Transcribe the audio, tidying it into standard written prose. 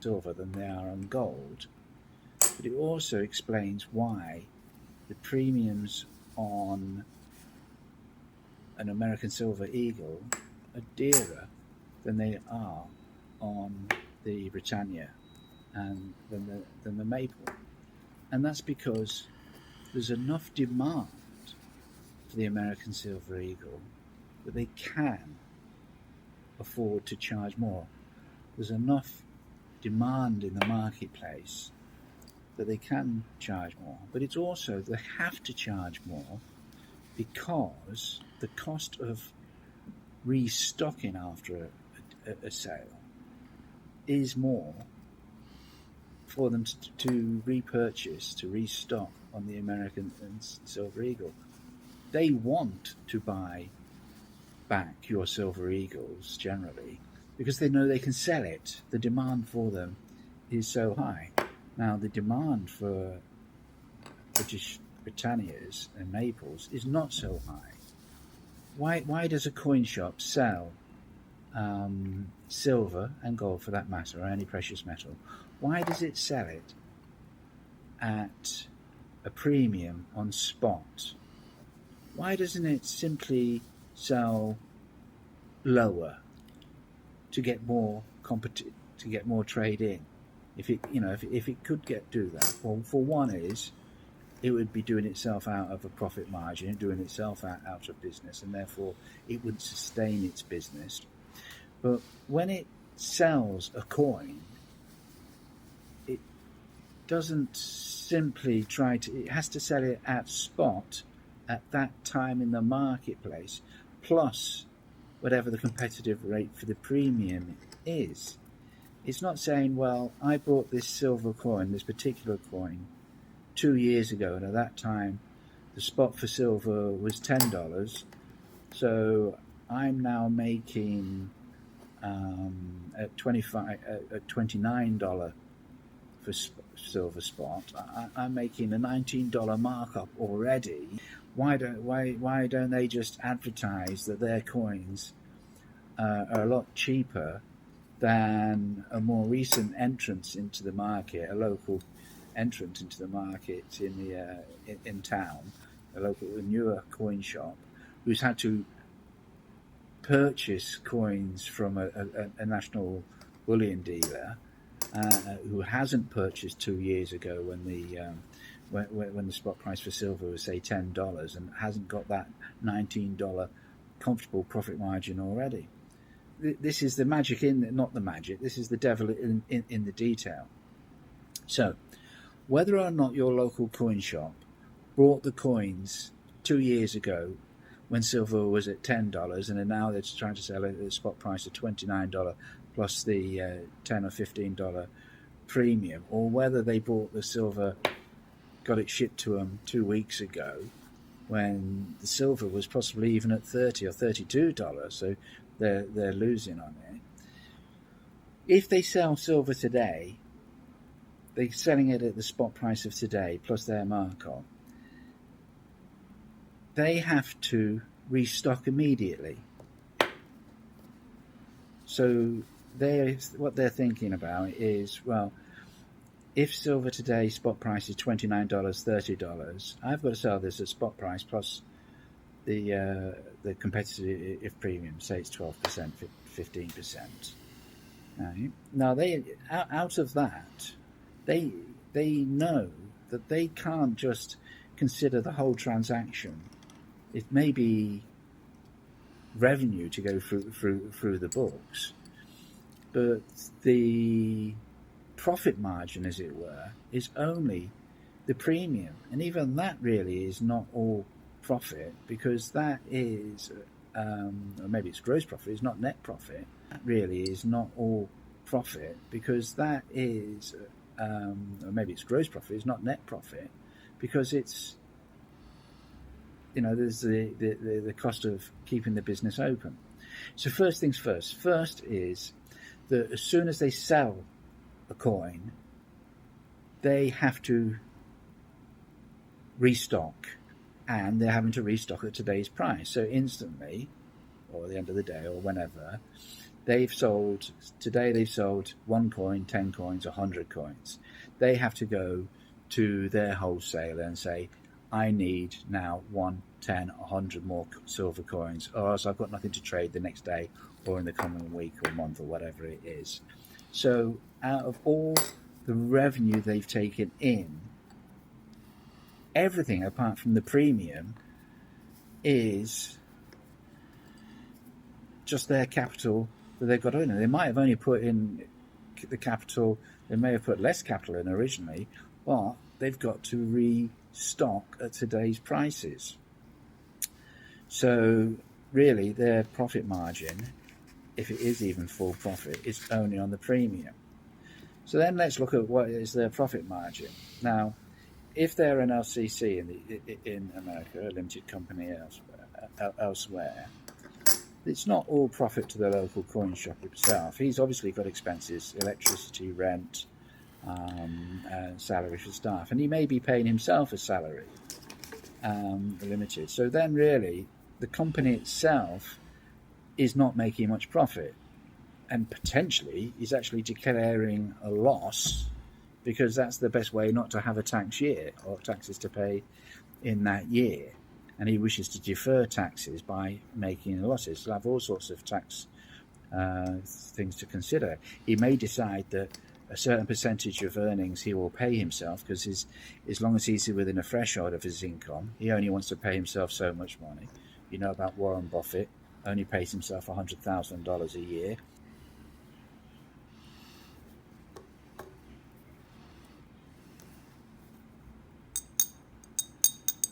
silver than they are on gold. But it also explains why the premiums on an American Silver Eagle are dearer than they are on the Britannia and than the Maple. And that's because there's enough demand for the American Silver Eagle that they can afford to charge more. There's enough demand in the marketplace that they can charge more. But it's also they have to charge more because the cost of restocking after a sale is more for them to repurchase, to restock on the American Silver Eagle. They want to buy back your Silver Eagles generally because they know they can sell it. The demand for them is so high. Now, the demand for British Britannias and Maples is not so high. Why does a coin shop sell silver and gold, for that matter, or any precious metal? Why does it sell it at a premium on spot? Why doesn't it simply sell lower to get more to get more trade in? If it could do that, well, for one is it would be doing itself out of a profit margin, doing itself out of business, and therefore it would sustain its business. But when it sells a coin, it doesn't simply it has to sell it at spot at that time in the marketplace, plus whatever the competitive rate for the premium is. It's not saying, well, I bought this silver coin, this particular coin, 2 years ago, and at that time the spot for silver was $10, so I'm now making at $29 for silver spot. I'm making a $19 markup already. Why don't they just advertise that their coins are a lot cheaper than a more recent entrance into the market, a local entrant into the market in town, a newer coin shop, who's had to purchase coins from a national bullion dealer, who hasn't purchased 2 years ago when the spot price for silver was, say, $10, and hasn't got that $19 comfortable profit margin already. This is the magic not the magic. This is the devil in the detail. So, whether or not your local coin shop bought the coins 2 years ago when silver was at $10, and now they're trying to sell it at a spot price of $29 plus the $10 or $15 premium, or whether they bought the silver, got it shipped to them 2 weeks ago when the silver was possibly even at $30 or $32, so they're losing on it. If they sell silver today, they're selling it at the spot price of today plus their markup. They have to restock immediately. So what they're thinking about is, well, if silver today spot price is $29, $30, I've got to sell this at spot price plus the competitive premium, say it's 12%, 15%. Right? Now they out of that, they know that they can't just consider the whole transaction. It may be revenue to go through the books, but the profit margin, as it were, is only the premium, and even that really is not all profit, because that is, or maybe it's gross profit, it's not net profit. That really is not all profit, because that is, or maybe it's gross profit, it's not net profit, because it's, there's the cost of keeping the business open. So first things first. First is that as soon as they sell a coin, they have to restock, and they're having to restock at today's price. So instantly, or at the end of the day, or whenever, they've sold, today they've sold 1 coin, 10 coins, 100 coins. They have to go to their wholesaler and say, I need now 1, 10, 100 more silver coins, or else I've got nothing to trade the next day or in the coming week or month or whatever it is. So out of all the revenue they've taken in, everything apart from the premium is just their capital that they've got in. They might have only put in the capital, they may have put less capital in originally, but they've got to restock at today's prices. So really their profit margin, if it is even full profit, is only on the premium. So then let's look at what is their profit margin. Now, if they're an LCC in America, a limited company elsewhere, it's not all profit to the local coin shop itself. He's obviously got expenses, electricity, rent, salary for staff, and he may be paying himself a salary, limited. So then really the company itself is not making much profit, and potentially is actually declaring a loss, because that's the best way not to have a tax year or taxes to pay in that year. And he wishes to defer taxes by making losses. He'll have all sorts of tax things to consider. He may decide that a certain percentage of earnings he will pay himself, because as long as he's within a threshold of his income, he only wants to pay himself so much money. You know about Warren Buffett, only pays himself $100,000 a year.